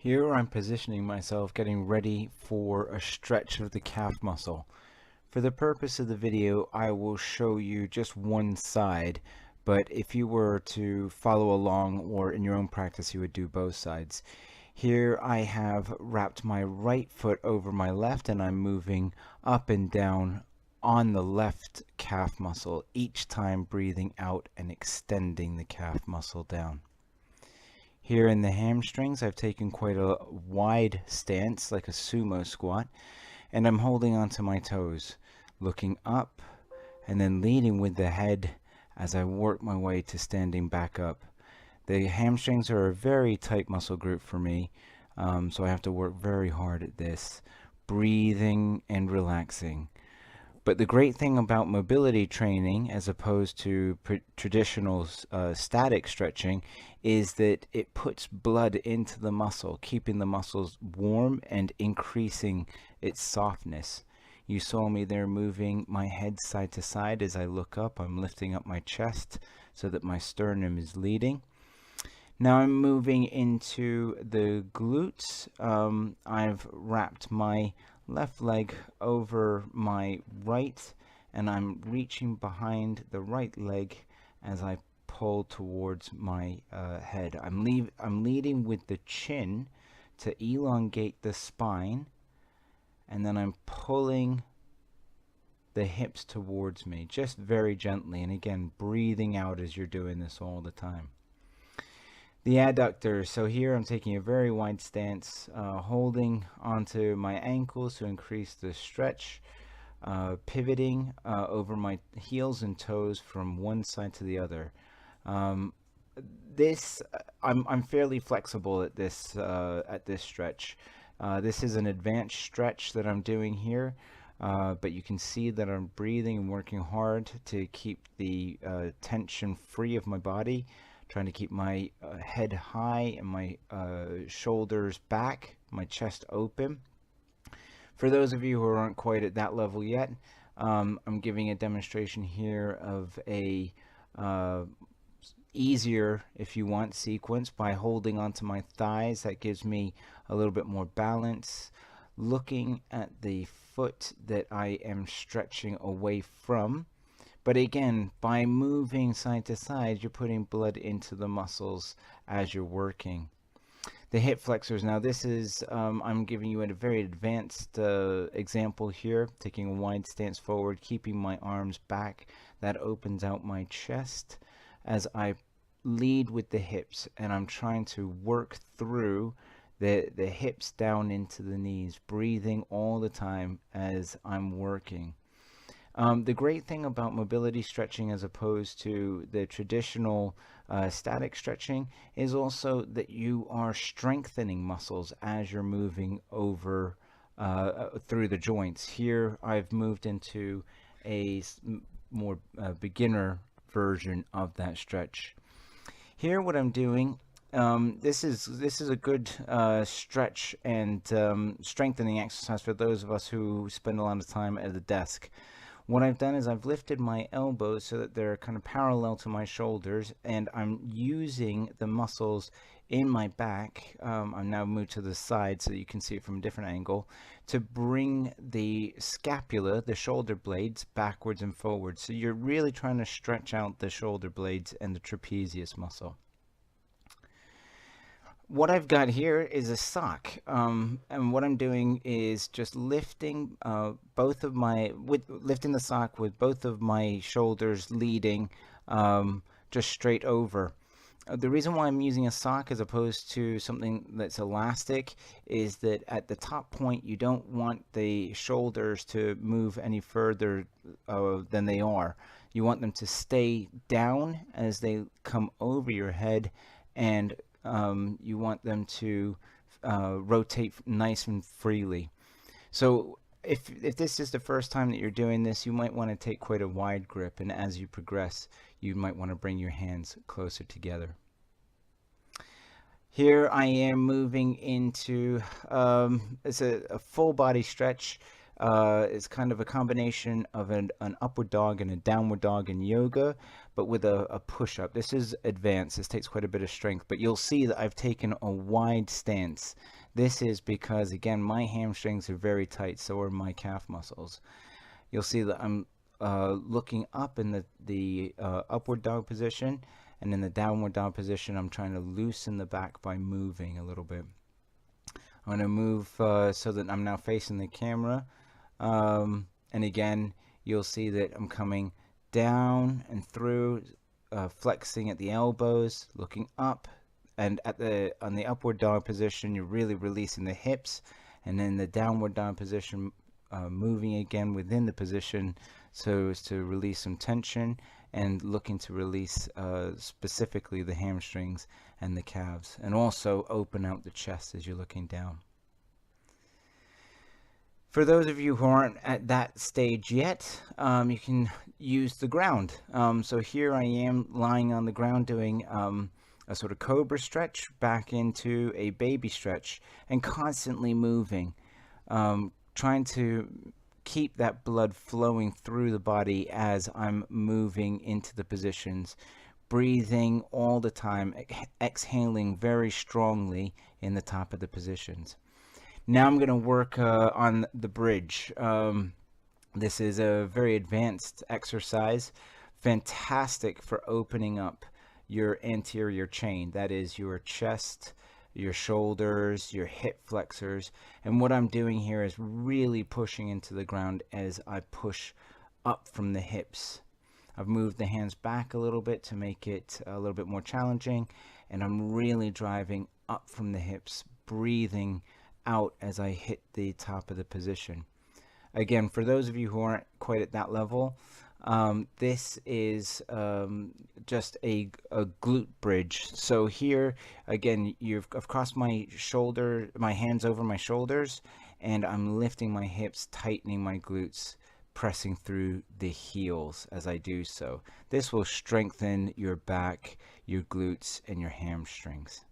Here I'm positioning myself, getting ready for a stretch of the calf muscle. For the purpose of the video, I will show you just one side, but if you were to follow along or in your own practice, you would do both sides. Here I have wrapped my right foot over my left and I'm moving up and down on the left calf muscle, each time breathing out and extending the calf muscle down. Here in the hamstrings, I've taken quite a wide stance, like a sumo squat, and I'm holding onto my toes, looking up, and then leading with the head as I work my way to standing back up. The hamstrings are a very tight muscle group for me, so I have to work very hard at this, breathing and relaxing. But the great thing about mobility training, as opposed to traditional static stretching, is that it puts blood into the muscle, keeping the muscles warm and increasing its softness. You saw me there moving my head side to side as I look up. I'm lifting up my chest so that my sternum is leading. Now I'm moving into the glutes. I've wrapped my left leg over my right and I'm reaching behind the right leg as I pull towards my head. I'm leading with the chin to elongate the spine, and then I'm pulling the hips towards me just very gently, and again breathing out as you're doing this all the time. The adductors, so here I'm taking a very wide stance, holding onto my ankles to increase the stretch, pivoting over my heels and toes from one side to the other. I'm fairly flexible at this stretch. This is an advanced stretch that I'm doing here, but you can see that I'm breathing and working hard to keep the tension free of my body, trying to keep my head high and my shoulders back, my chest open. For those of you who aren't quite at that level yet, I'm giving a demonstration here of a easier, if you want, sequence by holding onto my thighs. That gives me a little bit more balance, looking at the foot that I am stretching away from. But again, by moving side to side, you're putting blood into the muscles as you're working. The hip flexors, now this is, I'm giving you a very advanced example here, taking a wide stance forward, keeping my arms back. That opens out my chest as I lead with the hips, and I'm trying to work through the hips down into the knees, breathing all the time as I'm working. The great thing about mobility stretching as opposed to the traditional static stretching is also that you are strengthening muscles as you're moving over through the joints. Here I've moved into a more beginner version of that stretch. Here what I'm doing, this is a good stretch and strengthening exercise for those of us who spend a lot of time at the desk. What I've done is I've lifted my elbows so that they're kind of parallel to my shoulders, and I'm using the muscles in my back. I'm now moved to the side so that you can see it from a different angle, to bring the scapula, the shoulder blades, backwards and forwards. So you're really trying to stretch out the shoulder blades and the trapezius muscle. What I've got here is a sock, and what I'm doing is just lifting lifting the sock with both of my shoulders leading, just straight over. The reason why I'm using a sock as opposed to something that's elastic is that at the top point you don't want the shoulders to move any further than they are. You want them to stay down as they come over your head, and you want them to rotate nice and freely. So if this is the first time that you're doing this, you might want to take quite a wide grip, and as you progress, you might want to bring your hands closer together. Here I am moving into, it's a full body stretch. is kind of a combination of an upward dog and a downward dog in yoga, but with a push-up. This is advanced. This takes quite a bit of strength, but you'll see that I've taken a wide stance. This is because, again, my hamstrings are very tight, so are my calf muscles. You'll see that I'm looking up in the upward dog position, and in the downward dog position, I'm trying to loosen the back by moving a little bit. I'm going to move so that I'm now facing the camera. And again, you'll see that I'm coming down and through, flexing at the elbows, looking up, and on the upward dog position, you're really releasing the hips, and then the downward dog position, moving again within the position so as to release some tension, and looking to release specifically the hamstrings and the calves, and also open out the chest as you're looking down. For those of you who aren't at that stage yet, you can use the ground. So here I am lying on the ground doing a sort of cobra stretch back into a baby stretch, and constantly moving, trying to keep that blood flowing through the body as I'm moving into the positions, breathing all the time, exhaling very strongly in the top of the positions. Now I'm going to work on the bridge. This is a very advanced exercise, fantastic for opening up your anterior chain, that is your chest, your shoulders, your hip flexors. And what I'm doing here is really pushing into the ground as I push up from the hips. I've moved the hands back a little bit to make it a little bit more challenging, and I'm really driving up from the hips, breathing out as I hit the top of the position. Again, for those of you who aren't quite at that level, this is just a glute bridge. So here again, I've crossed my hands over my shoulders, and I'm lifting my hips, tightening my glutes, pressing through the heels as I do so. This will strengthen your back, your glutes, and your hamstrings.